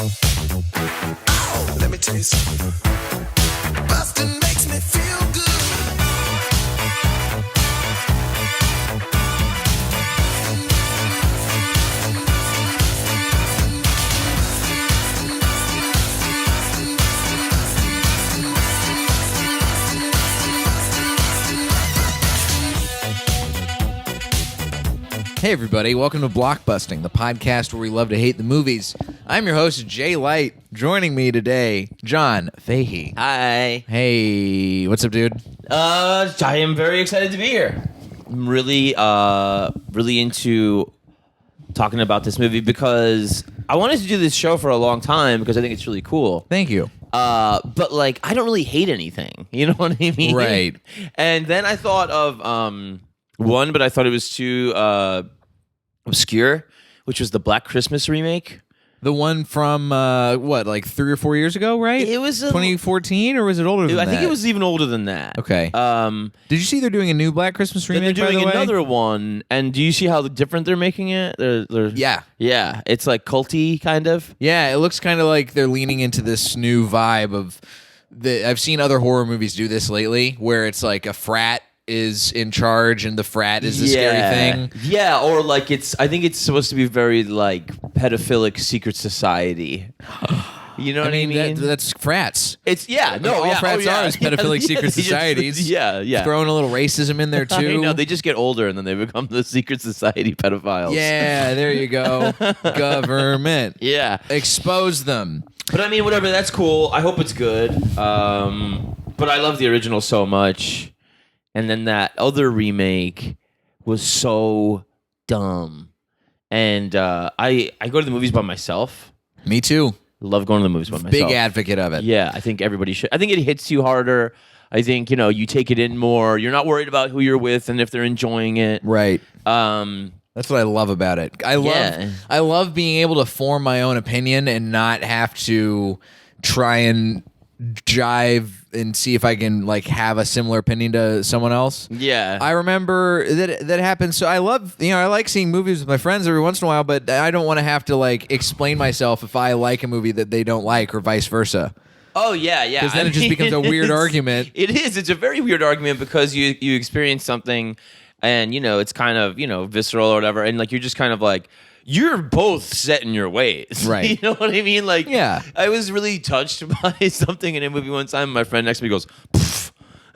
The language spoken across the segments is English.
Oh, let me tell you something. Busting makes me feel good. Hey everybody, welcome to Blockbusting, the podcast where we love to hate the movies. I'm your host, Jay Light. Joining me today, John Fahy. Hi. Hey, what's up, dude? I am very excited to be here. I'm really into talking about this movie because I wanted to do this show for a long time because I think it's really cool. Thank you. But like, I don't really hate anything. You know what I mean? Right. And then I thought of one, but I thought it was too obscure, which was the Black Christmas remake. The one from, like 3 or 4 years ago, right? It was 2014, or was it older than that? I think it was even older than that. Okay. Did you see they're doing a new Black Christmas remake, they're doing by the way? another one, and do you see how different they're making it? Yeah. Yeah, it's like culty, kind of. Yeah, it looks kind of like they're leaning into this new vibe of... I've seen other horror movies do this lately, where it's like a frat is in charge and the frat is the scary thing. Yeah, or like I think it's supposed to be very like pedophilic secret society. You know what I mean? That's frats. It's All frats are is pedophilic secret societies. Yeah. Throwing a little racism in there too. No, they just get older and then they become the secret society pedophiles. Yeah, there you go. Government. Yeah. Expose them. But I mean, whatever, that's cool. I hope it's good. But I love the original so much. And then that other remake was so dumb. And I go to the movies by myself. Me too. Love going to the movies by myself. Big advocate of it. Yeah, I think everybody should. I think it hits you harder. I think, you take it in more. You're not worried about who you're with and if they're enjoying it. Right. That's what I love about it. I love being able to form my own opinion and not have to try and jive and see if I can like have a similar opinion to someone else. Yeah. I remember that happened. So I love, I like seeing movies with my friends every once in a while, but I don't want to have to like explain myself if I like a movie that they don't like or vice versa. Oh, yeah. Because then it just becomes a weird argument. It is. It's a very weird argument because you experience something and, it's kind of, visceral or whatever. And like, you're just kind of like, you're both set in your ways. Right. You know what I mean? Like, yeah. I was really touched by something in a movie one time. My friend next to me goes, poof.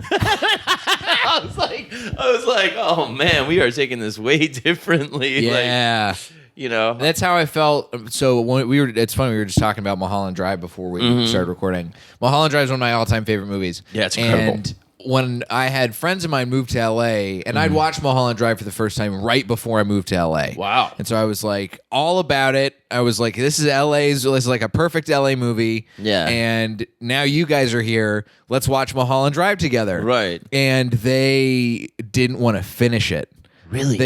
I was like, oh man, we are taking this way differently. Yeah. Like, That's how I felt. So when it's funny, we were just talking about Mulholland Drive before we started recording. Mulholland Drive is one of my all-time favorite movies. Yeah, it's incredible. And when I had friends of mine move to LA, and I'd watched Mulholland Drive for the first time right before I moved to LA. Wow. And so I was like all about it. I was like, this is like a perfect LA movie. Yeah. And now you guys are here. Let's watch Mulholland Drive together. Right. And they didn't want to finish it. Really?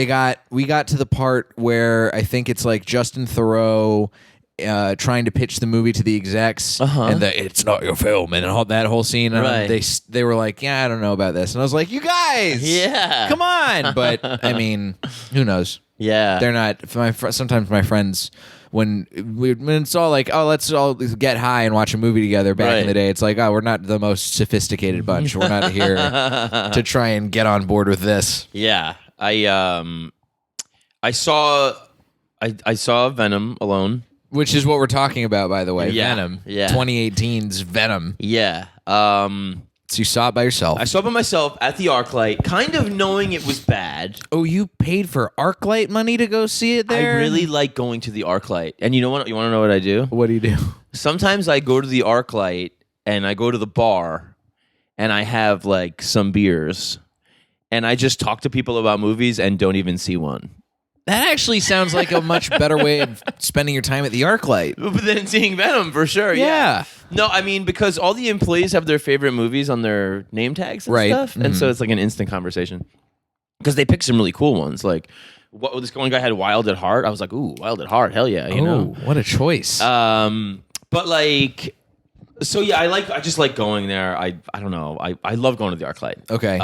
We got to the part where I think it's like Justin Theroux trying to pitch the movie to the execs, and it's not your film, and that whole scene. Right. They were like, yeah, I don't know about this, and I was like, you guys, yeah, come on. But I mean, who knows? Yeah, they're not. Sometimes my friends, when it's all like, oh, let's all get high and watch a movie together. Back in the day, it's like, oh, we're not the most sophisticated bunch. We're not here to try and get on board with this. Yeah, I saw Venom alone. Which is what we're talking about, by the way. Yeah. Venom. Yeah. 2018's Venom. Yeah. So you saw it by yourself. I saw it by myself at the ArcLight, kind of knowing it was bad. Oh, you paid for ArcLight money to go see it there? I really like going to the ArcLight. And you know what? You want to know what I do? What do you do? Sometimes I go to the ArcLight and I go to the bar and I have like some beers and I just talk to people about movies and don't even see one. That actually sounds like a much better way of spending your time at the ArcLight. But then seeing Venom, for sure, yeah. No, I mean, because all the employees have their favorite movies on their name tags and stuff. And so it's like an instant conversation. Because they pick some really cool ones. Like, this one guy had Wild at Heart. I was like, ooh, Wild at Heart, hell yeah, you know. What a choice. But like, So yeah, I just like going there. I don't know. I love going to the ArcLight. Okay.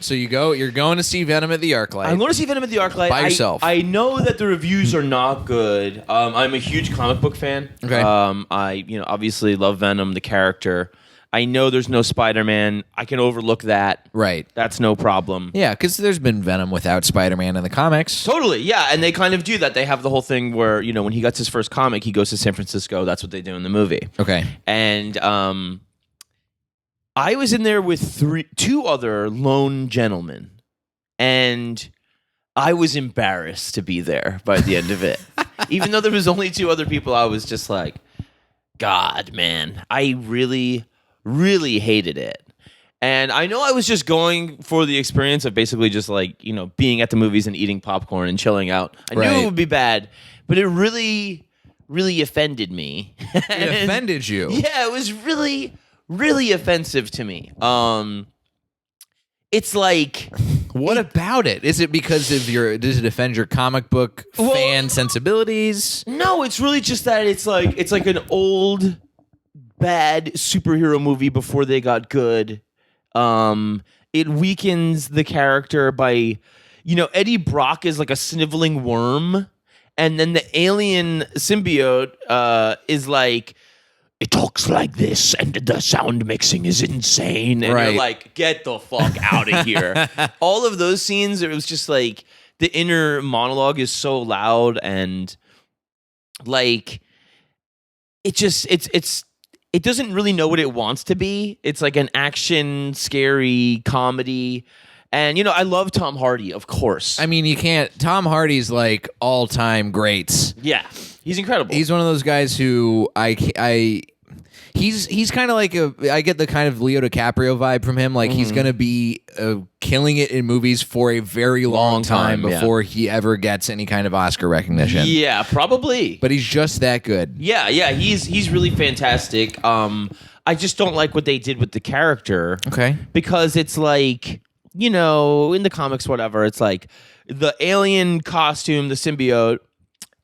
So you're going to see Venom at the ArcLight. I'm going to see Venom at the ArcLight by yourself. I know that the reviews are not good. I'm a huge comic book fan. Okay. I obviously love Venom the character. I know there's no Spider-Man. I can overlook that. Right. That's no problem. Yeah, because there's been Venom without Spider-Man in the comics. Totally, yeah, and they kind of do that. They have the whole thing where, when he gets his first comic, he goes to San Francisco. That's what they do in the movie. Okay. And I was in there with two other lone gentlemen, and I was embarrassed to be there by the end of it. Even though there was only two other people, I was just like, God, man, I really hated it. And I know I was just going for the experience of basically just like, being at the movies and eating popcorn and chilling out. I knew it would be bad, but it really offended me. It offended you? Yeah, it was really offensive to me. It's like... What about it? Is it because of does it offend your comic book fan sensibilities? No, it's really just that it's like an old bad superhero movie before they got good. It weakens the character by, Eddie Brock is like a sniveling worm, and then the alien symbiote is like, it talks like this, and the sound mixing is insane. And you're like, get the fuck out of here. All of those scenes, it was just like the inner monologue is so loud, and like it doesn't really know what it wants to be. It's like an action, scary comedy. And, I love Tom Hardy, of course. I mean, you can't... Tom Hardy's like all-time greats. Yeah, he's incredible. He's one of those guys who he's kind of like I get the kind of Leo DiCaprio vibe from him. Like, he's going to be killing it in movies for a very long time before he ever gets any kind of Oscar recognition. Yeah, probably. But he's just that good. Yeah, he's really fantastic. I just don't like what they did with the character. Okay. Because it's like, in the comics, whatever, it's like the alien costume, the symbiote,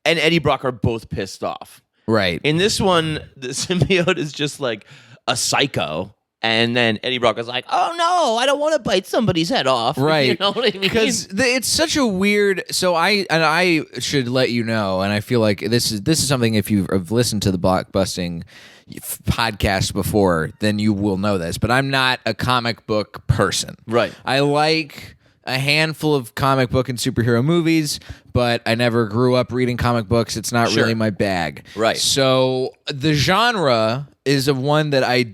and Eddie Brock are both pissed off. Right. In this one, the symbiote is just like a psycho. And then Eddie Brock is like, oh no, I don't want to bite somebody's head off. Right. You know what I mean? Because it's such a weird... So I should let you know, and I feel like this is something, if you've listened to the Blockbusting podcast before, then you will know this. But I'm not a comic book person. Right. I like a handful of comic book and superhero movies, but I never grew up reading comic books. It's not really my bag. Right. So the genre is of one that I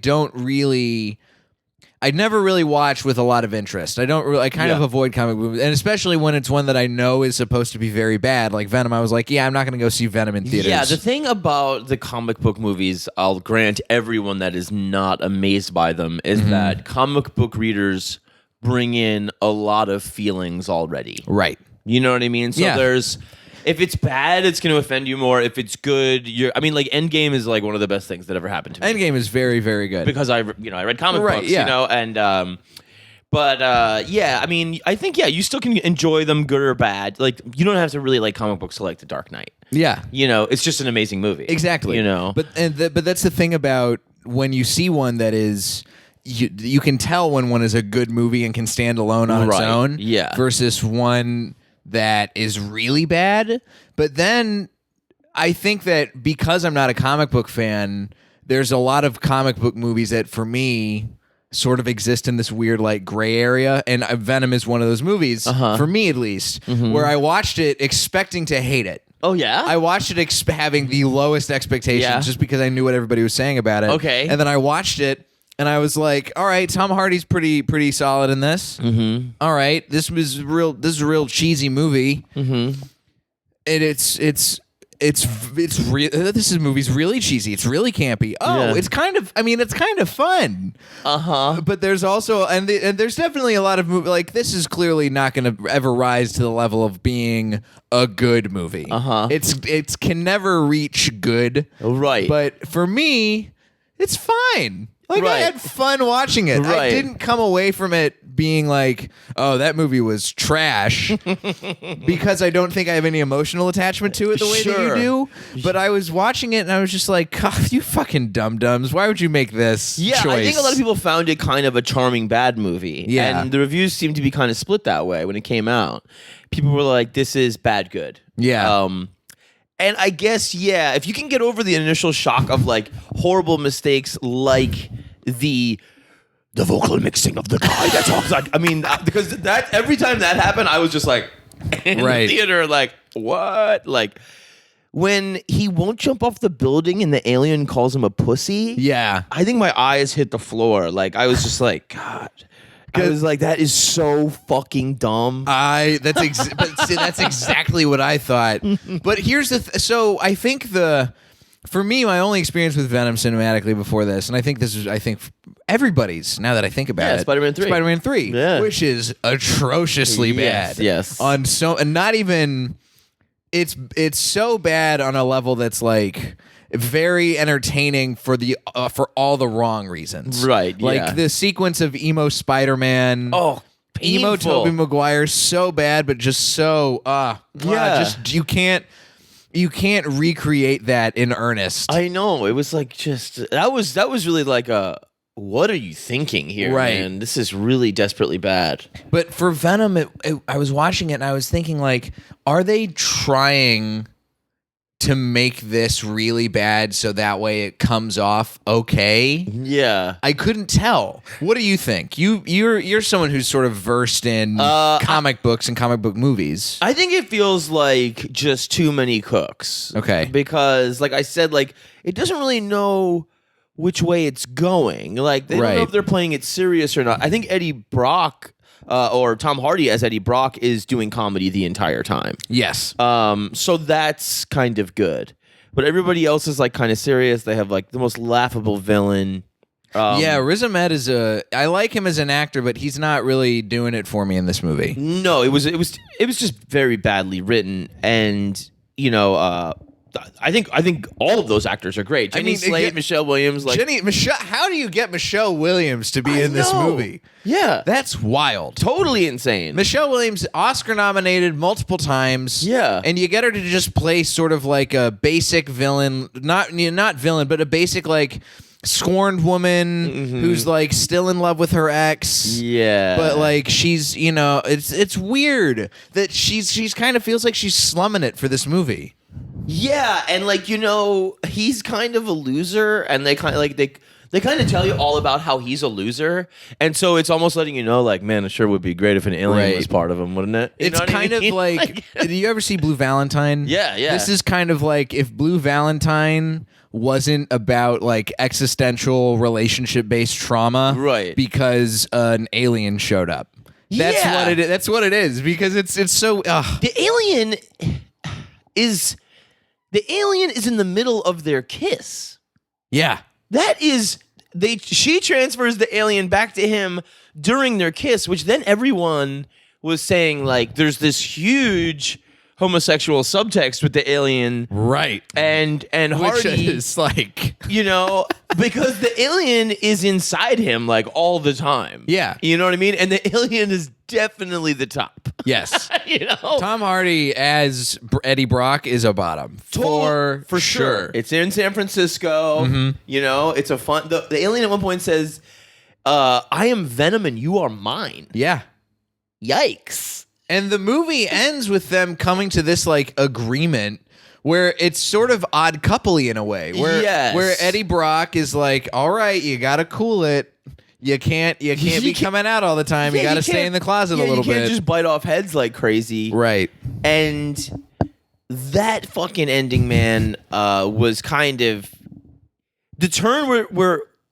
never really watch with a lot of interest. I kind of avoid comic movies, and especially when it's one that I know is supposed to be very bad, like Venom. I was like, I'm not going to go see Venom in theaters. Yeah, the thing about the comic book movies, I'll grant everyone that is not amazed by them, is that comic book readers bring in a lot of feelings already. Right. You know what I mean? So if it's bad, it's going to offend you more. If it's good, like Endgame is like one of the best things that ever happened to me. Endgame is very, very good. Because I read comic books, and I think you still can enjoy them, good or bad. Like, you don't have to really like comic books to like The Dark Knight. Yeah. It's just an amazing movie. Exactly. But that's the thing about when you see one that is... You can tell when one is a good movie and can stand alone on its own versus one that is really bad. But then I think that because I'm not a comic book fan, there's a lot of comic book movies that, for me, sort of exist in this weird like gray area. And Venom is one of those movies, for me at least, where I watched it expecting to hate it. Oh, yeah? I watched it having the lowest expectations just because I knew what everybody was saying about it. Okay. And then I watched it. And I was like, all right, Tom Hardy's pretty solid in this. Mm-hmm. All right, this is a real cheesy movie. Mm-hmm. And this movie's really cheesy. It's really campy. Oh, it's kind of fun. But there's also and there's definitely a lot of movies like this is clearly not going to ever rise to the level of being a good movie. It's can never reach good. Right. But for me, it's fine. Like, I Right. had fun watching it. I Right. didn't come away from it being like, oh, that movie was trash, because I don't think I have any emotional attachment to it the way that Sure. you do. But I was watching it and I was just like, God, you fucking dum-dums. Why would you make this Yeah, choice? I think a lot of people found it kind of a charming bad movie. Yeah. And the reviews seemed to be kind of split that way when it came out. People were like, this is bad good. Yeah. And I guess, yeah, if you can get over the initial shock of like horrible mistakes like the vocal mixing of the guy that talks like, I mean, because that every time that happened, I was just like in Right. the theater, like, what? Like when he won't jump off the building and the alien calls him a pussy. Yeah. I think my eyes hit the floor. Like I was just like, God. I was like, that is so fucking dumb. But see, that's exactly what I thought. But here's the so I think for me, my only experience with Venom cinematically before this, and I think this is everybody's, now that I think about it, Spider-Man 3. Spider-Man 3, Yeah. which is atrociously Yes, bad. yes. And not even it's so bad on a level that's like very entertaining for all the wrong reasons. Right, Like yeah. the sequence of emo Spider-Man. Oh, Emo painful. Tobey Maguire, so bad, but just so Yeah. just you can't recreate that in earnest. I know. It was like just that was really like a what are you thinking here, Right. man? This is really desperately bad. But for Venom, I was watching it and I was thinking, like, are they trying to make this really bad so that way it comes off okay? Yeah. I couldn't tell. What do you think? You're someone who's sort of versed in comic books and comic book movies. I think it feels like just too many cooks. Okay. Because like I said, like it doesn't really know which way it's going. Like they don't know Right. if they're playing it serious or not. I think Eddie Brock or Tom Hardy as Eddie Brock is doing comedy the entire time. Yes. So that's kind of good. But everybody else is like kind of serious. They have like the most laughable villain. Yeah, Riz Ahmed is I like him as an actor, but he's not really doing it for me in this movie. No, it was just very badly written, and you know, I think all of those actors are great. Jenny Slate, Michelle Williams, like Michelle. How do you get Michelle Williams to be in this know. movie? Yeah, That's wild. totally insane. Michelle Williams, Oscar nominated multiple times. Yeah. And you get her to just play sort of like a basic villain, not villain, but a basic like scorned woman who's like still in love with her ex. Yeah, But like she's, it's weird that she's kind of feels like she's slumming it for this movie. yeah, and like he's kind of a loser, and they kind of like they kind of tell you all about how he's a loser, and so it's almost letting you know, like, man, it sure would be great if an alien was Right. part of him, wouldn't it? You It's know what I kind of mean? like, do you ever see Blue Valentine? Yeah, yeah. This is kind of like if Blue Valentine wasn't about like existential relationship based trauma, Right. Because an alien showed up. That's Yeah. what it is. That's what it is because it's so. The alien is in the middle of their kiss. Yeah. That is she transfers the alien back to him during their kiss, which then everyone was saying like there's this huge homosexual subtext with the alien, Right. and Which Hardy, is like. because the alien is inside him like all the time. Yeah. You know what I mean? And the alien is definitely the top. Yes. Tom Tom Hardy as Eddie Brock is a bottom for sure. It's in San Francisco. It's a fun. The alien at one point says, "I am Venom and you are mine." Yeah. Yikes! And the movie ends with them coming to this like agreement where it's sort of odd couple-y in a way. Yes. Where Eddie Brock is like, all right, you gotta cool it. You can't be coming out all the time. You gotta stay in the closet a little You can't bit. just bite off heads like crazy. Right. And that fucking ending, man, was kind of the turn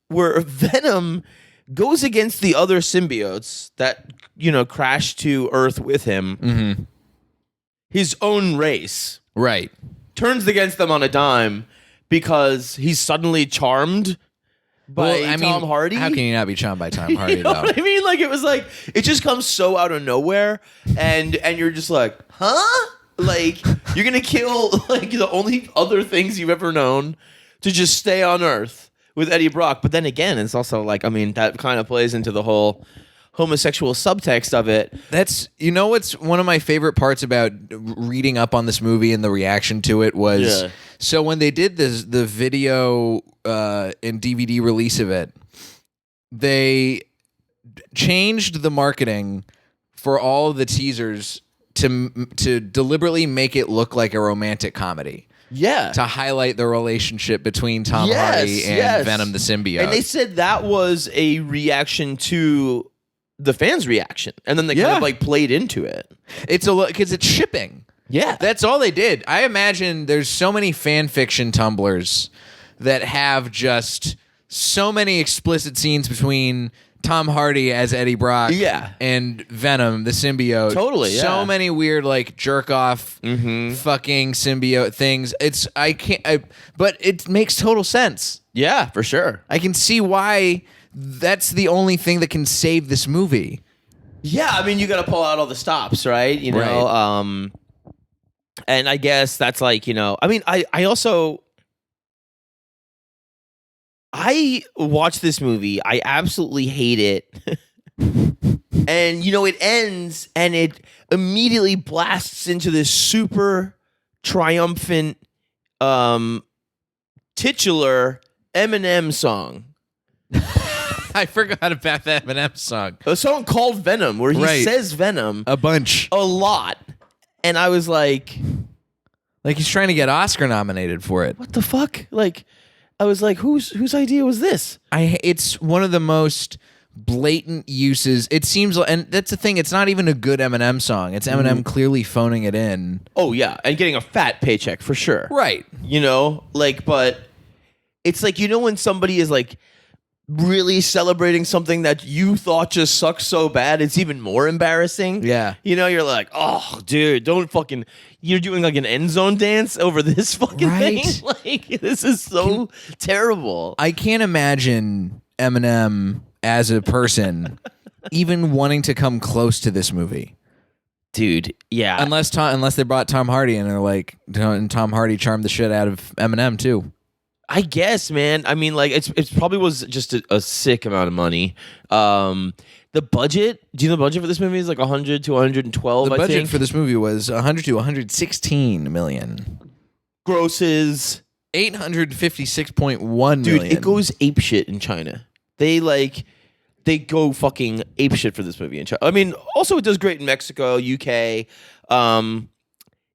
where Venom goes against the other symbiotes that crashed to Earth with him. His own race Right. turns against them on a dime because he's suddenly charmed by Tom Hardy. How can you not be charmed by Tom Hardy You know though? what I mean? Like it was like it just comes so out of nowhere, and you're just like, huh? Like you're gonna kill like the only other things you've ever known to just stay on Earth with Eddie Brock. But then again, it's also like, I mean, that kind of plays into the whole homosexual subtext of it. That's, what's one of my favorite parts about reading up on this movie and the reaction to it was, so when they did the video and DVD release of it, they changed the marketing for all of the teasers to deliberately make it look like a romantic comedy. Yeah. To highlight the relationship between Tom Hardy and Venom the symbiote. And they said that was a reaction to the fans' reaction. And then they kind of like played into it. It's because it's shipping. Yeah. That's all they did. I imagine there's so many fan fiction Tumblrs that have just so many explicit scenes between Tom Hardy as Eddie Brock and Venom the symbiote. Totally, So many weird like jerk off fucking symbiote things. But it makes total sense. Yeah, for sure. I can see why that's the only thing that can save this movie. Yeah, I mean, you got to pull out all the stops, right? Right. And I guess that's like, I mean, I also watched this movie. I absolutely hate it. And, it ends and it immediately blasts into this super triumphant, titular Eminem song. I forgot about that Eminem song. A song called Venom, where he says Venom a bunch. A lot. And I was like he's trying to get Oscar nominated for it. What the fuck? Like, I was like, whose idea was this? It's one of the most blatant uses. It seems, and that's the thing. It's not even a good Eminem song. It's Eminem clearly phoning it in. Oh yeah, and getting a fat paycheck for sure. Right. But it's like, when somebody is like really celebrating something that you thought just sucks so bad, it's even more embarrassing. Yeah. You're like, oh, dude, don't fucking. You're doing like an end zone dance over this fucking thing. Like, this is so terrible. I can't imagine Eminem as a person even wanting to come close to this movie. Dude, yeah. Unless they brought Tom Hardy and they're like, and Tom Hardy charmed the shit out of Eminem too. I guess, man. I mean, like, it probably was just a sick amount of money. The budget, do you know the budget for this movie is like 100 to 112, The budget for this movie was 100 to 116 million. Grosses 856.1 million. Dude, it goes apeshit in China. They go fucking apeshit for this movie in China. I mean, also it does great in Mexico, UK.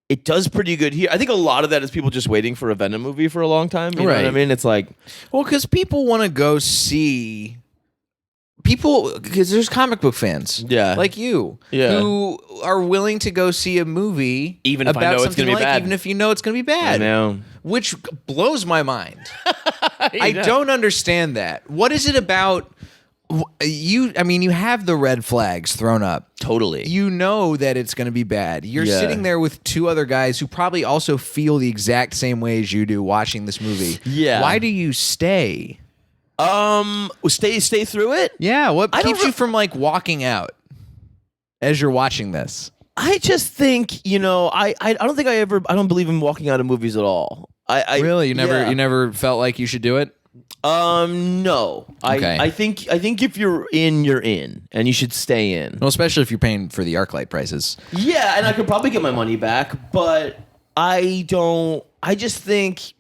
It does pretty good here. I think a lot of that is people just waiting for a Venom movie for a long time. You know what I mean? It's like, well, because people want to go see because there's comic book fans, like you, who are willing to go see a movie even if I know it's going to be bad, even if you know it's going to be bad. I know, which blows my mind. I don't understand that. What is it about? You have the red flags thrown up. Totally. You know that it's going to be bad. You're sitting there with two other guys who probably also feel the exact same way as you do watching this movie. Yeah. Why do you stay? Stay through it? Yeah. What keeps you from like walking out as you're watching this? I just think, I don't think I don't believe in walking out of movies at all. Really? You never felt like you should do it? No. Okay. I think if you're in, and you should stay in. Well, especially if you're paying for the ArcLight prices. Yeah, and I could probably get my money back, but I just think,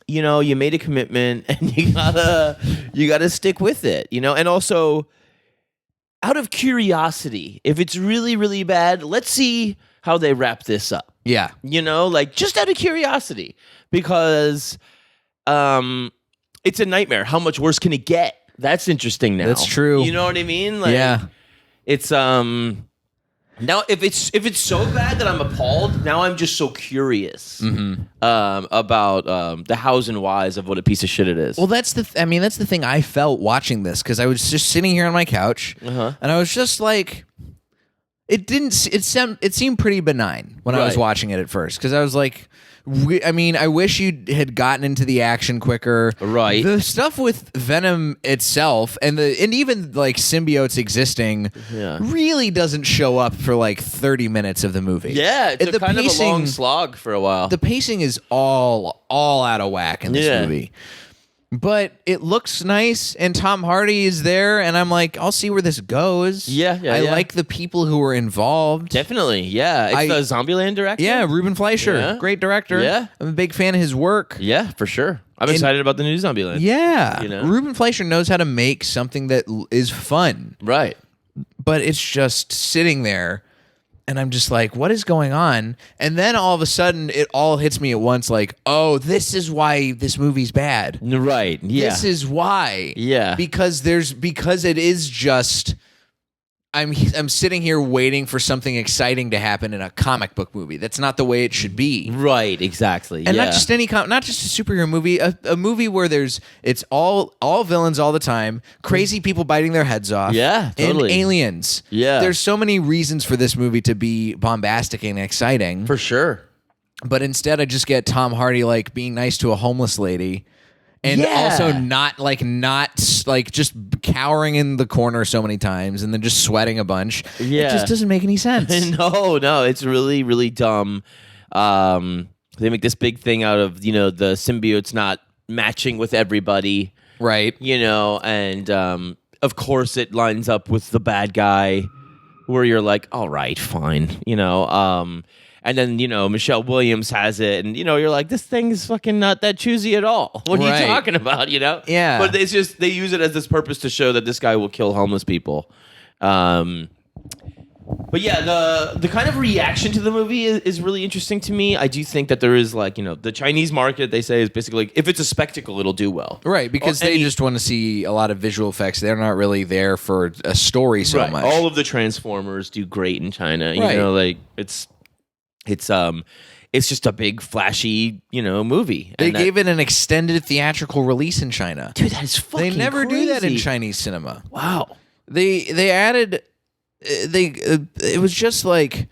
you made a commitment and you gotta stick with it, and also out of curiosity, if it's really, really bad, let's see how they wrap this up. Yeah. Just out of curiosity, because, it's a nightmare. How much worse can it get? That's interesting now. That's true. You know what I mean? Yeah. It's now if it's so bad that I'm appalled, now I'm just so curious about the hows and whys of what a piece of shit it is. Well, that's the thing I felt watching this, because I was just sitting here on my couch and I was just like, it seemed pretty benign when I was watching it at first, because I was like, I wish you had gotten into the action quicker. Right. The stuff with Venom itself and even like symbiotes existing really doesn't show up for like 30 minutes of the movie. Yeah, it's kind of a long slog for a while. The pacing is all out of whack in this movie. But it looks nice, and Tom Hardy is there, and I'm like, I'll see where this goes. I like the people who are involved. Definitely, yeah. It's the Zombieland director? Yeah, Ruben Fleischer. Great director. Yeah. I'm a big fan of his work. Yeah, for sure. I'm excited about the new Zombieland. Yeah. You know? Ruben Fleischer knows how to make something that is fun. Right. But it's just sitting there, and I'm just like, what is going on? And then all of a sudden, it all hits me at once like, oh, this is why this movie's bad. Right, yeah. This is why. Yeah. Because it is just... I'm sitting here waiting for something exciting to happen in a comic book movie. That's not the way it should be. Right, exactly. And not just any not just a superhero movie, a movie where it's all villains all the time, crazy people biting their heads off. Yeah, totally. And aliens. Yeah. There's so many reasons for this movie to be bombastic and exciting. For sure. But instead I just get Tom Hardy like being nice to a homeless lady. And also not just cowering in the corner so many times and then just sweating a bunch. Yeah. It just doesn't make any sense. No, it's really, really dumb. They make this big thing out of, the symbiotes not matching with everybody. Right. And of course it lines up with the bad guy where you're like, all right, fine, and then, Michelle Williams has it, and, you're like, this thing's fucking not that choosy at all. What are you talking about, Yeah. But they use it as this purpose to show that this guy will kill homeless people. But yeah, the kind of reaction to the movie is really interesting to me. I do think that there is the Chinese market, they say, is basically like, if it's a spectacle, it'll do well. Right, because they just want to see a lot of visual effects. They're not really there for a story so much. All of the Transformers do great in China. It's just a big flashy, movie. They gave it an extended theatrical release in China. Dude, that is fucking They never crazy. do that in Chinese cinema. Wow. They added it was just like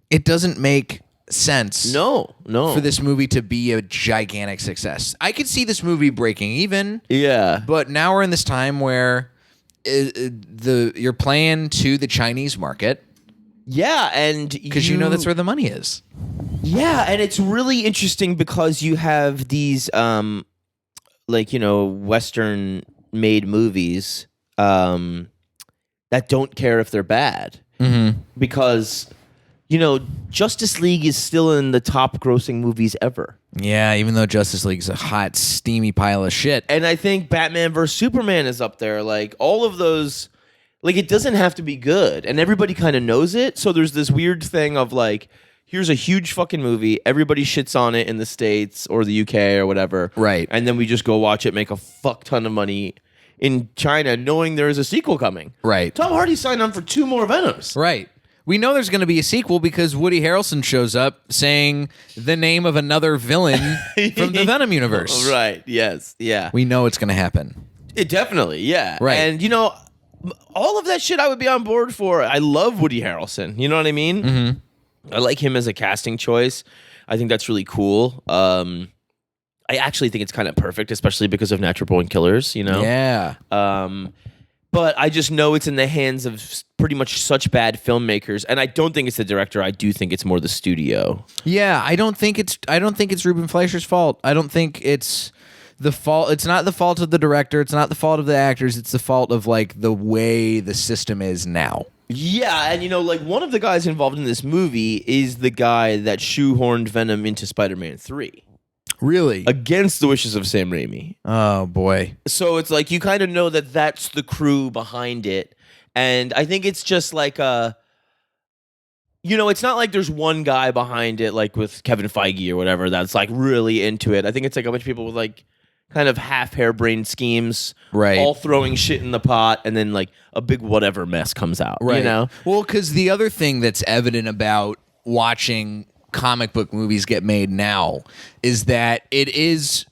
it doesn't make sense. No. For this movie to be a gigantic success. I could see this movie breaking even. Yeah. But now we're in this time where you're playing to the Chinese market. Yeah, and because that's where the money is. Yeah, and it's really interesting because you have these Western made movies that don't care if they're bad. Mm-hmm. Because Justice League is still in the top grossing movies ever. Yeah, even though Justice League is a hot, steamy pile of shit. And I think Batman vs. Superman is up there. Like, all of those, it doesn't have to be good. And everybody kind of knows it. So there's this weird thing of, here's a huge fucking movie. Everybody shits on it in the States or the UK or whatever. Right. And then we just go watch it, make a fuck ton of money in China, knowing there is a sequel coming. Right. Tom Hardy signed on for 2 more Venoms. Right. We know there's going to be a sequel because Woody Harrelson shows up saying the name of another villain from the Venom universe. Right. Yes. Yeah. We know it's going to happen. It definitely. Yeah. Right. And, all of that shit I would be on board for. I love Woody Harrelson. You know what I mean? Mm-hmm. I like him as a casting choice. I think that's really cool. I actually think it's kind of perfect, especially because of Natural Born Killers, Yeah. But I just know it's in the hands of pretty much such bad filmmakers, and I don't think it's the director. I do think it's more the studio. Yeah, I don't think it's Ruben Fleischer's fault. I don't think it's the fault. It's not the fault of the director. It's not the fault of the actors. It's the fault of the way the system is now. Yeah, and one of the guys involved in this movie is the guy that shoehorned Venom into Spider-Man 3. Really? Against the wishes of Sam Raimi. Oh, boy. So it's you kind of know that that's the crew behind it. And I think it's just it's not like there's one guy behind it, with Kevin Feige or whatever, that's really into it. I think it's a bunch of people with kind of half harebrained schemes, right? All throwing shit in the pot, and then a big whatever mess comes out, right? Well, because the other thing that's evident about watching comic book movies get made now is that it is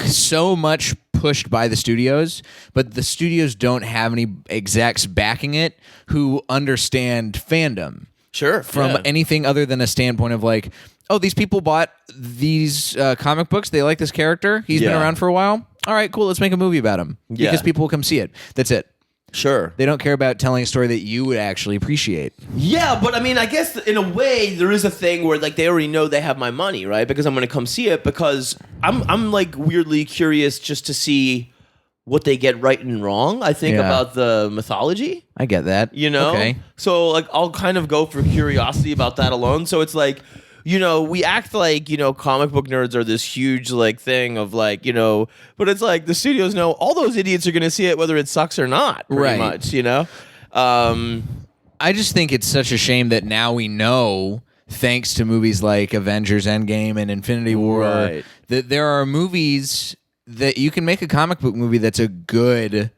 so much pushed by the studios, but the studios don't have any execs backing it who understand fandom. Sure. From anything other than a standpoint of oh, these people bought these comic books. They like this character. He's been around for a while. All right, cool. Let's make a movie about him because people will come see it. That's it. Sure. They don't care about telling a story that you would actually appreciate. Yeah, but I mean, I guess in a way there is a thing where like they already know they have my money, right? Because I'm going to come see it because I'm like weirdly curious just to see what they get right and wrong. I think about the mythology. I get that. You know? Okay. So like I'll kind of go for curiosity about that alone. So it's like, you know, we act like, you know, comic book nerds are this huge like thing of like, you know, but it's like the studios know all those idiots are going to see it whether it sucks or not, pretty much, you know? I just think it's such a shame that now we know, thanks to movies like Avengers Endgame and Infinity War, that there are movies that you can make a comic book movie that's a good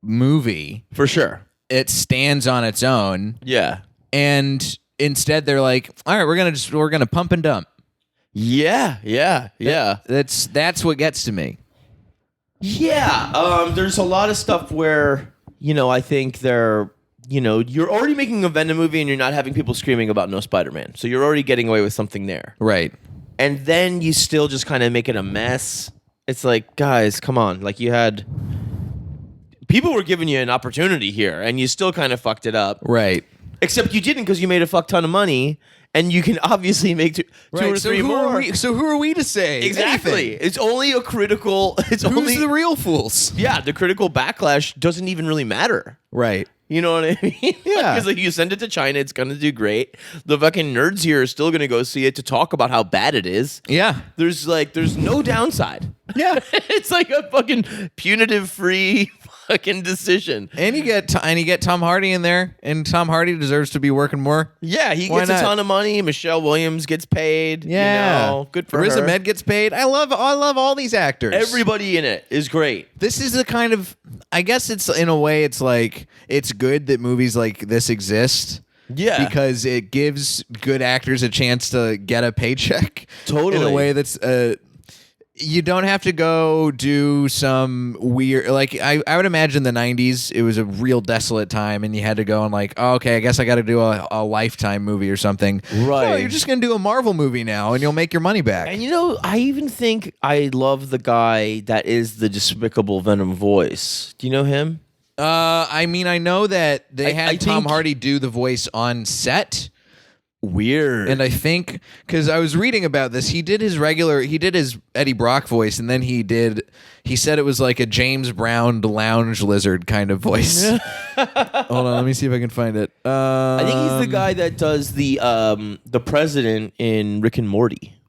movie. For sure. It stands on its own. Yeah. And instead they're like, all right, we're gonna pump and dump. Yeah. That's what gets to me. Yeah. There's a lot of stuff where, you know, I think they're, you know, you're already making a Venom movie and you're not having people screaming about no Spider-Man. So you're already getting away with something there. Right. And then you still just kind of make it a mess. It's like, guys, come on. Like people were giving you an opportunity here and you still kind of fucked it up. Right. Except you didn't because you made a fuck ton of money and you can obviously make two or three more. So who are we to say? Exactly. Anything? It's only a critical. Who's the real fools? Yeah, the critical backlash doesn't even really matter. Right. You know what I mean? Yeah. Because like you send it to China, it's gonna do great. The fucking nerds here are still gonna go see it to talk about how bad it is. Yeah. There's no downside. Yeah. It's like a fucking punitive free fucking decision. And you get Tom Hardy in there, and Tom Hardy deserves to be working more. Yeah, he Why gets not? a ton of money. Michelle Williams gets paid. Yeah. You know, good for Riz her. Ahmed gets paid. I love all these actors. Everybody in it is great. This is the kind of, I guess it's in a way it's like it's good that movies like this exist. Yeah. Because it gives good actors a chance to get a paycheck. Totally. In a way that's you don't have to go do some weird, like I would imagine the 90s it was a real desolate time and you had to go and like, oh, okay, I guess I got to do a Lifetime movie or something. Right. No, you're just going to do a Marvel movie now and you'll make your money back. And you know, I even think I love the guy that is the despicable Venom voice. Do you know him? I mean, I know that they had I Tom think- Hardy do the voice on set. Weird. And I think, because I was reading about this, he did his Eddie Brock voice, and then he said it was like a James Brown lounge lizard kind of voice. Hold on, let me see if I can find it. I think he's the guy that does the president in Rick and Morty.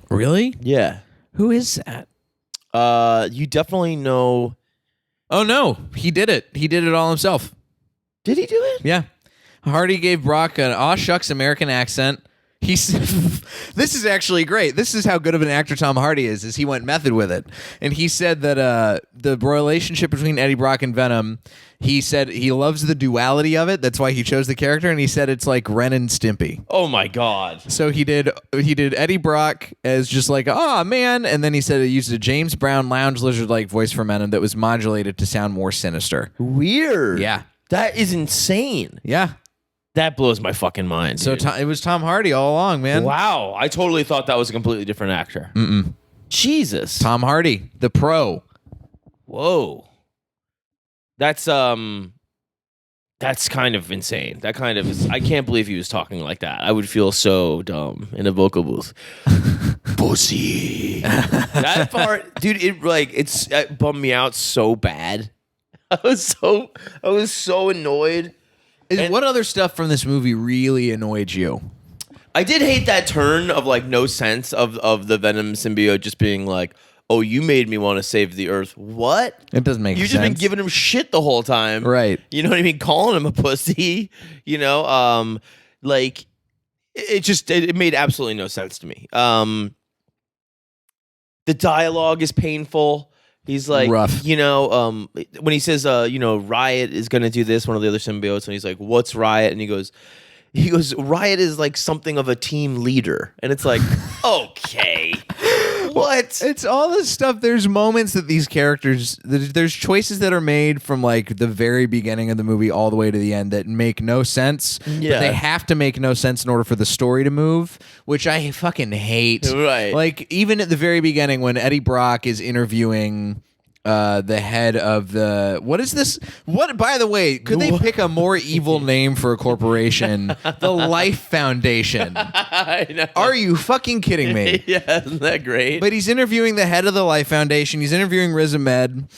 Really? Yeah. Who is that? You definitely know. Oh, no. He did it. He did it all himself. Did he do it? Yeah. Hardy gave Brock an aw shucks American accent. This is actually great. This is how good of an actor Tom Hardy is he went method with it. And he said that the relationship between Eddie Brock and Venom, he said he loves the duality of it. That's why he chose the character. And he said it's like Ren and Stimpy. Oh my God. So he did Eddie Brock as just like, oh man. And then he said he used a James Brown lounge lizard-like voice for Venom that was modulated to sound more sinister. Weird. Yeah. That is insane. Yeah. That blows my fucking mind. So dude. it was Tom Hardy all along, man. Wow. I totally thought that was a completely different actor. Mm-mm. Jesus. Tom Hardy, the pro. Whoa. That's kind of insane. That kind of is. I can't believe he was talking like that. I would feel so dumb in a vocal booth. Pussy. That part, dude. It bummed me out so bad. I was so annoyed. What other stuff from this movie really annoyed you? I did hate that turn of like no sense of the Venom symbiote just being like, oh, you made me want to save the Earth. What? It doesn't make sense. You've just been giving him shit the whole time. Right. You know what I mean? Calling him a pussy, you know? Like, it made absolutely no sense to me. The dialogue is painful. He's like, rough. You know, when he says, you know, Riot is going to do this, one of the other symbiotes, and he's like, what's Riot? And he goes, Riot is like something of a team leader. And it's like, okay. What? It's all this stuff. There's moments that these characters, there's choices that are made from like the very beginning of the movie all the way to the end that make no sense. Yeah. But they have to make no sense in order for the story to move, which I fucking hate. Right. Like even at the very beginning when Eddie Brock is interviewing the head of the what is this? What by the way, could they pick a more evil name for a corporation? The Life Foundation. I know. Are you fucking kidding me? Yeah, isn't that great? But he's interviewing the head of the Life Foundation. He's interviewing Riz Ahmed,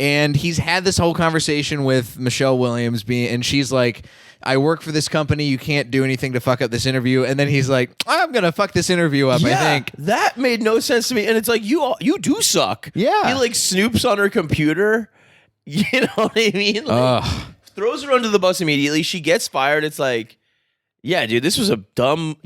and he's had this whole conversation with Michelle Williams, and she's like, I work for this company. You can't do anything to fuck up this interview. And then he's like, I'm going to fuck this interview up, I think. That made no sense to me. And it's like, you do suck. Yeah. He like snoops on her computer. You know what I mean? Like, throws her under the bus immediately. She gets fired. It's like, yeah, dude, this was dumb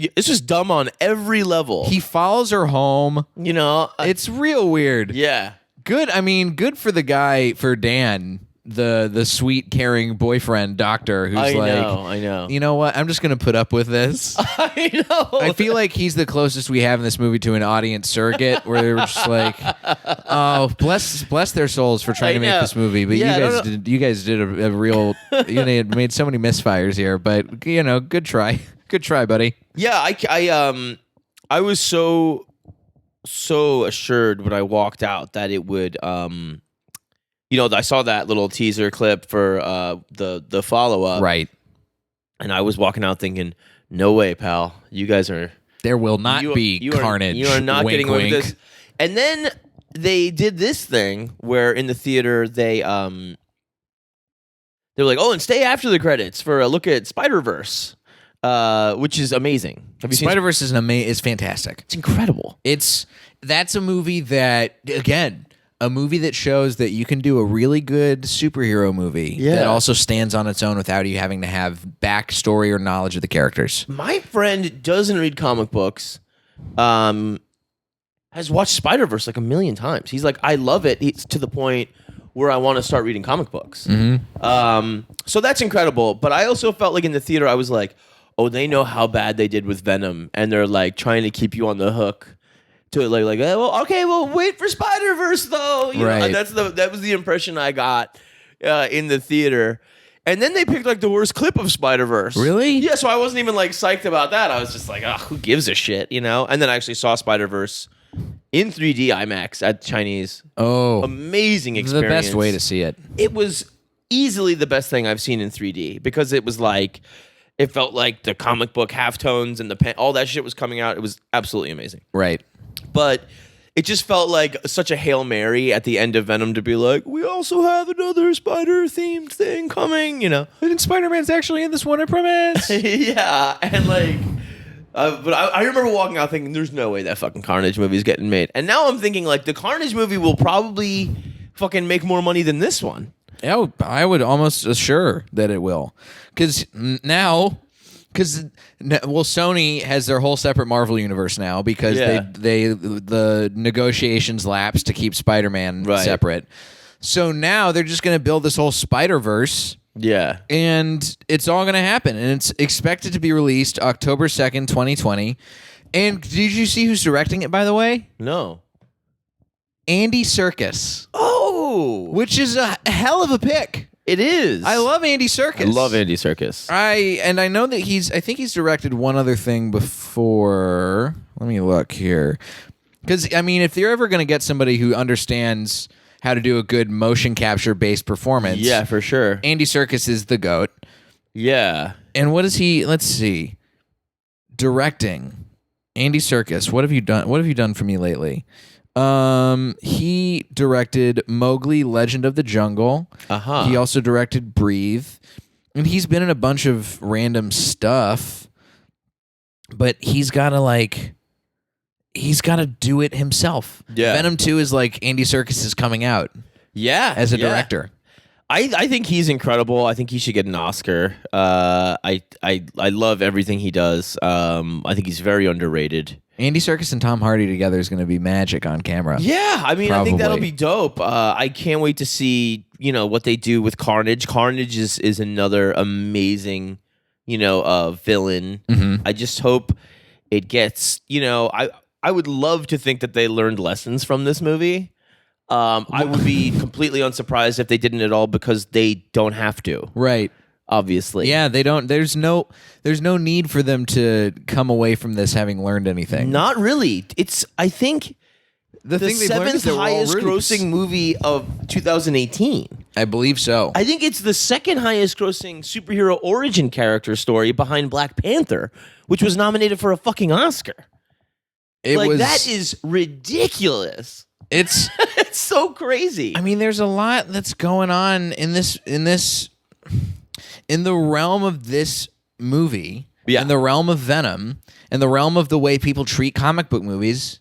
on every level. He follows her home. You know? It's real weird. Yeah. Good. I mean, good for the guy, for Dan, the sweet, caring boyfriend doctor who's I like, know. You know what? I'm just going to put up with this. I know. I feel like he's the closest we have in this movie to an audience surrogate where they were just like, oh, bless their souls for trying to make this movie. But you guys did a real, you know, made so many misfires here, but you know, good try. Good try, buddy. Yeah, I was so assured when I walked out that it would you know, I saw that little teaser clip for the follow-up. Right. And I was walking out thinking, no way, pal. You guys are... There will not be carnage. You are not wink, getting away wink. with this. And then they did this thing where in the theater they were like, oh, and stay after the credits for a look at Spider-Verse, which is amazing. Have you seen Spider-Verse is fantastic. It's incredible. That's a movie that, again, a movie that shows that you can do a really good superhero movie that also stands on its own without you having to have backstory or knowledge of the characters. My friend doesn't read comic books, has watched Spider-Verse like 1,000,000 times. He's like, I love it. It's to the point where I want to start reading comic books. So that's incredible. But I also felt like in the theater, I was like, oh, they know how bad they did with Venom. And they're like trying to keep you on the hook. To like, well, okay, well, wait for Spider-Verse though. You know, that was the impression I got in the theater. And then they picked like the worst clip of Spider-Verse. Really? Yeah. So I wasn't even like psyched about that. I was just like, who gives a shit, you know? And then I actually saw Spider-Verse in 3D IMAX at Chinese. Oh, amazing experience. The best way to see it. It was easily the best thing I've seen in 3D because it was like, it felt like the comic book halftones and all that shit was coming out. It was absolutely amazing. Right. But it just felt like such a Hail Mary at the end of Venom to be like, we also have another spider-themed thing coming, you know. And Spider-Man's actually in this one, I promise. Yeah, and like, but I remember walking out thinking, there's no way that fucking Carnage movie is getting made. And now I'm thinking, like, the Carnage movie will probably fucking make more money than this one. Yeah, I would almost assure that it will. Because Sony has their whole separate Marvel universe now because the negotiations lapsed to keep Spider-Man separate. So now they're just going to build this whole Spider-Verse. Yeah. And it's all going to happen. And it's expected to be released October 2nd, 2020. And did you see who's directing it, by the way? No. Andy Serkis. Oh! Which is a hell of a pick. It is. I love Andy Serkis. I love Andy Serkis. I know that I think he's directed one other thing before. Let me look here. Because, I mean, if you're ever going to get somebody who understands how to do a good motion capture based performance. Yeah, for sure. Andy Serkis is the GOAT. Yeah. And what is he? Let's see. Directing. Andy Serkis. What have you done? What have you done for me lately? He directed Mowgli, Legend of the Jungle. He also directed Breathe. And he's been in a bunch of random stuff. But he's got to do it himself. Yeah. Venom 2 is like Andy Serkis is coming out. Yeah. As a director. I think he's incredible. I think he should get an Oscar. I love everything he does. I think he's very underrated. Andy Serkis and Tom Hardy together is going to be magic on camera. Yeah, I mean, Probably. I think that'll be dope. I can't wait to see, what they do with Carnage. Carnage is another amazing, villain. Mm-hmm. I just hope it gets, I would love to think that they learned lessons from this movie. I would be completely unsurprised if they didn't at all because they don't have to. Right. Obviously. Yeah, they don't. There's no need for them to come away from this having learned anything. Not really. I think the thing they've learned is seventh that we're all highest rubes. grossing movie of 2018. I believe so. I think it's the second highest grossing superhero origin character story behind Black Panther, which was nominated for a fucking Oscar. That is ridiculous. It's It's so crazy. I mean, there's a lot that's going on in the realm of this movie, in the realm of Venom, in the realm of the way people treat comic book movies.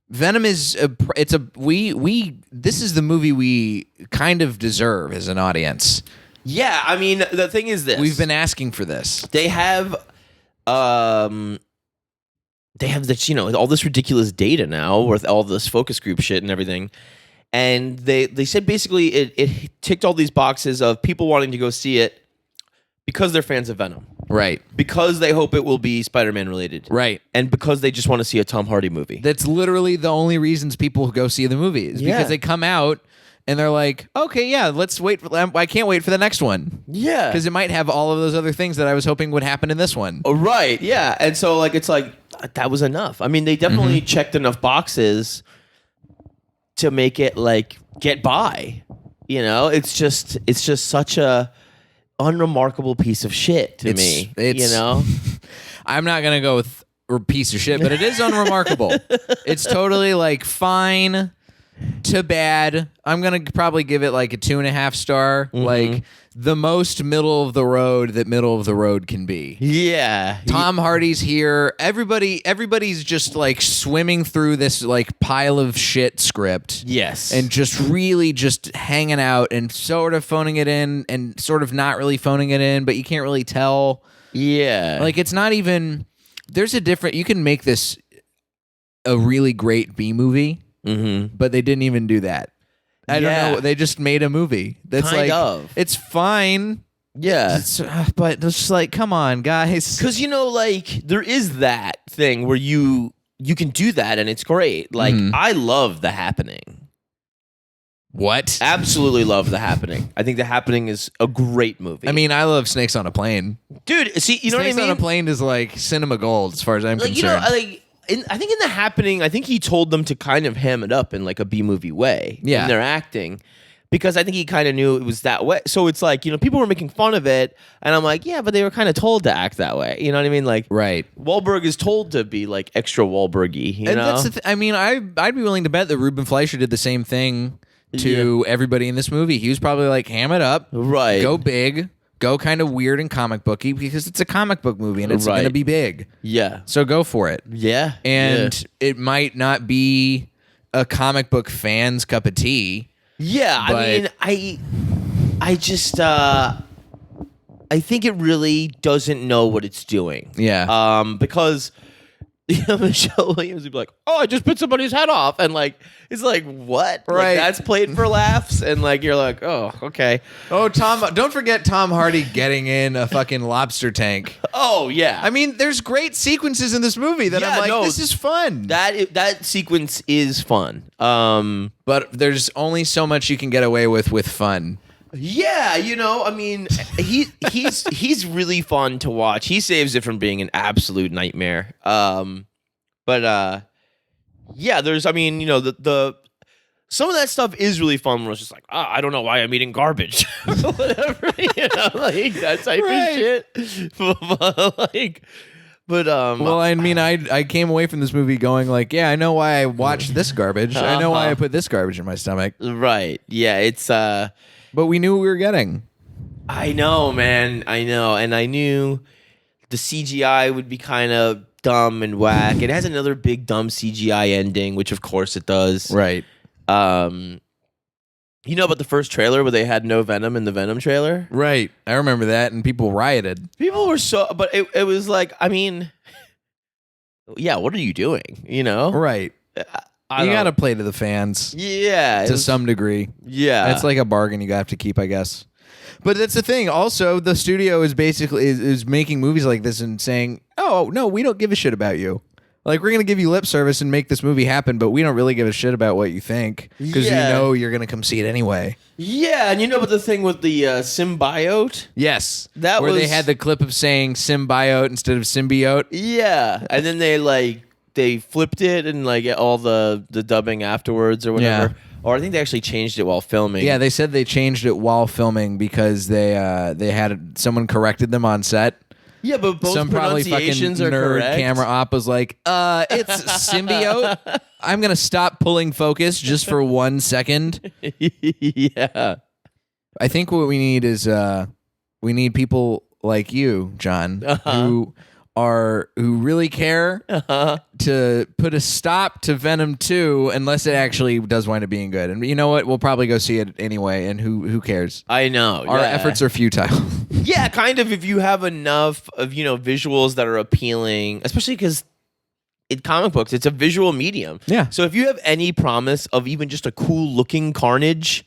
Venom is this is the movie we kind of deserve as an audience. Yeah, I mean, the thing is this. We've been asking for this. They have this, all this ridiculous data now with all this focus group shit and everything. And they said basically it ticked all these boxes of people wanting to go see it because they're fans of Venom. Right. Because they hope it will be Spider-Man related. Right. And because they just want to see a Tom Hardy movie. That's literally the only reasons people go see the movie is because they come out and they're like, okay, yeah, let's wait. I can't wait for the next one. Yeah. Because it might have all of those other things that I was hoping would happen in this one. Oh, right. Yeah. And so it's like, that was enough. I mean, they definitely checked enough boxes to make it get by. It's just such a unremarkable piece of shit to me. I'm not gonna go with a piece of shit, but it is unremarkable. It's totally fine to bad. I'm gonna probably give it a 2.5 star. The most middle of the road that middle of the road can be. Yeah. Tom Hardy's here. Everybody's just swimming through this pile of shit script. Yes. And just really just hanging out and sort of phoning it in and sort of not really phoning it in, but you can't really tell. Yeah. It's not even, there's a different, you can make this a really great B movie, but they didn't even do that. I don't know. They just made a movie that's kind of. It's fine. Yeah. But it's just come on, guys. Because, there is that thing where you can do that and it's great. I love The Happening. What? Absolutely love The Happening. I think The Happening is a great movie. I mean, I love Snakes on a Plane. Dude, see, you know what I mean? Snakes on a Plane is cinema gold as far as I'm concerned. I think in The Happening, I think he told them to kind of ham it up in a B-movie way in their acting. Because I think he kind of knew it was that way. So it's people were making fun of it. And I'm like, yeah, but they were kind of told to act that way. You know what I mean? Right. Wahlberg is told to be extra Wahlberg-y, you know? That's I mean, I'd be willing to bet that Ruben Fleischer did the same thing to everybody in this movie. He was probably ham it up. Right. Go big. Go kind of weird and comic booky because it's a comic book movie and it's going to be big. Yeah. So go for it. Yeah. And it might not be a comic book fan's cup of tea. Yeah. I mean, I just, I think it really doesn't know what it's doing. Yeah. Because Michelle Williams would be like, oh, I just put somebody's head off. And it's what? Right. That's played for laughs. And you're like, oh, okay. Oh, don't forget Tom Hardy getting in a fucking lobster tank. Oh, yeah. I mean, there's great sequences in this movie that I'm this is fun. That sequence is fun. But there's only so much you can get away with fun. Yeah, I mean, he's really fun to watch. He saves it from being an absolute nightmare. But there's, I mean, the some of that stuff is really fun. Where it's just I don't know why I'm eating garbage, whatever, that type of shit. Well, I mean, I came away from this movie going I know why I watched this garbage. I know why I put this garbage in my stomach. Right? Yeah, it's But we knew what we were getting. I know, man. I know. And I knew the CGI would be kind of dumb and whack. It has another big dumb CGI ending, which of course it does. Right. About the first trailer where they had no Venom in the Venom trailer? Right. I remember that, and people rioted. People were but it was I mean, yeah, what are you doing? Right. You got to play to the fans. Yeah. To some degree. Yeah. It's a bargain you have to keep, I guess. But that's the thing. Also, the studio is basically is making movies like this and saying, oh, no, we don't give a shit about you. We're going to give you lip service and make this movie happen, but we don't really give a shit about what you think because you know you're going to come see it anyway. Yeah, and about the thing with the symbiote? Yes. Where they had the clip of saying symbiote instead of symbiote. Yeah, and then they they flipped it and like all the dubbing afterwards or whatever. Yeah. Or I think they actually changed it while filming. Yeah, they said they changed it while filming because they had someone corrected them on set. Yeah, but both Some probably fucking pronunciations are nerd correct. camera op was like, it's symbiote. I'm gonna stop pulling focus just for 1 second. Yeah. I think what we need is we need people like you, John, who really care to put a stop to Venom 2 unless it actually does wind up being good. And you know what? We'll probably go see it anyway, and who cares? I know. Our efforts are futile. Yeah, kind of if you have enough of, visuals that are appealing, especially because in comic books, it's a visual medium. Yeah. So if you have any promise of even just a cool looking Carnage,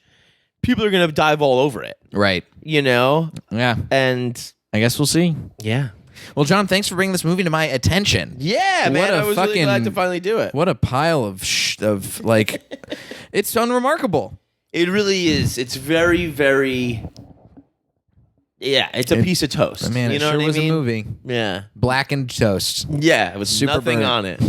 people are going to dive all over it. Right. Yeah. And I guess we'll see. Yeah. Well, John, thanks for bringing this movie to my attention. Yeah, man. I was really glad to finally do it. What a pile of like, it's unremarkable. It really is. It's very, very... Yeah, it's a piece of toast. Man, you know it sure what was I mean? a movie. Yeah. Blackened toast. Yeah, it was Super nothing burnt. on it.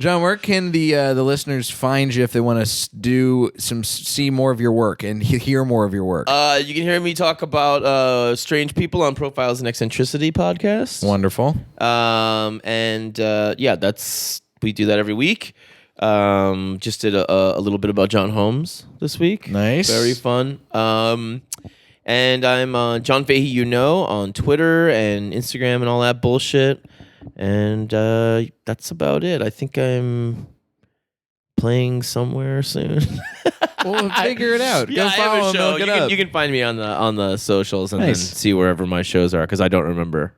John, where can the listeners find you if they want to see more of your work and hear more of your work? You can hear me talk about strange people on Profiles and Eccentricity podcast. Wonderful. We do that every week. Just did a little bit about John Holmes this week. Nice. Very fun. And I'm John Fahy, on Twitter and Instagram and all that bullshit. And that's about it. I think I'm playing somewhere soon. We'll figure it out. Yeah, Go follow I have a him, show. look it up. You can find me on the socials and Nice. then see wherever my shows are because I don't remember.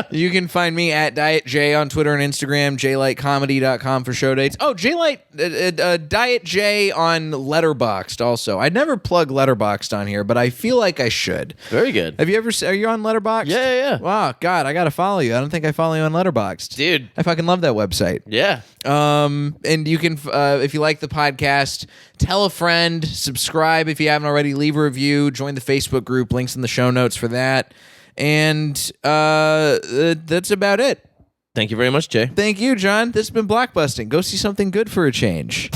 You can find me at Diet J on Twitter and Instagram, jlightcomedy.com for show dates. Oh, Diet J on Letterboxd also. I never plug Letterboxd on here, but I feel like I should. Very good. Are you on Letterboxd? Yeah. Wow, God, I got to follow you. I don't think I follow you on Letterboxd. Dude. I fucking love that website. Yeah. And you can, if you like the podcast, tell a friend, subscribe if you haven't already, leave a review, join the Facebook group, links in the show notes for that. And that's about it. Thank you very much, Jay. Thank you, John. This has been Blockbusting. Go see something good for a change.